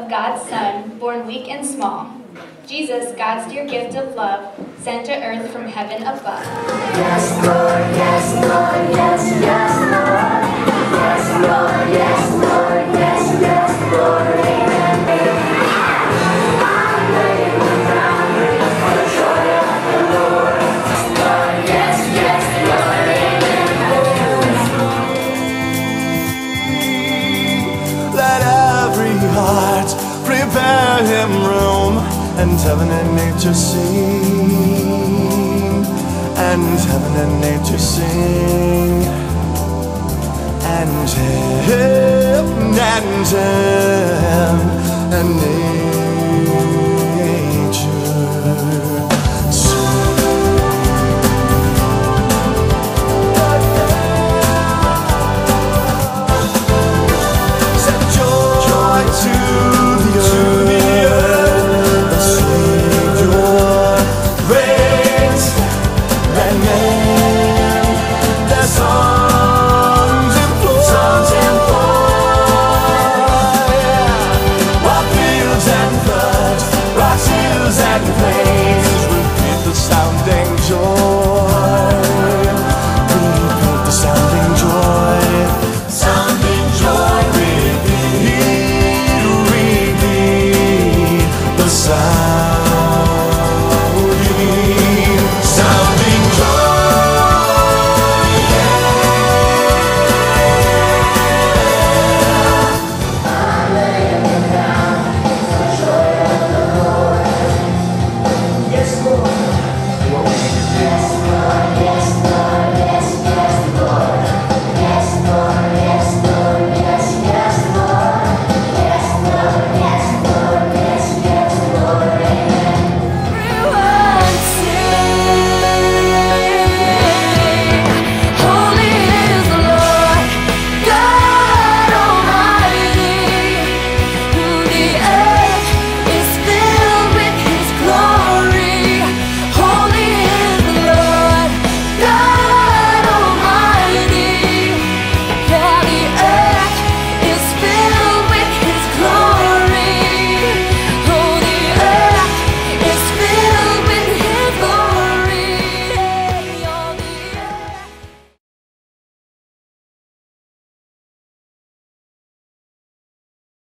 God's Son, born weak and small. Jesus, God's dear gift of love, sent to earth from heaven above. Yes, Lord, yes, Lord, yes, yes, Lord. Yes, Lord, yes, Lord, yes, yes, Lord, amen. I'm laying the boundary for the joy of the Lord. Lord, yes, yes, Lord, amen. Let every heart prepare him room, and heaven and nature sing, and heaven and nature sing, and him and him and him.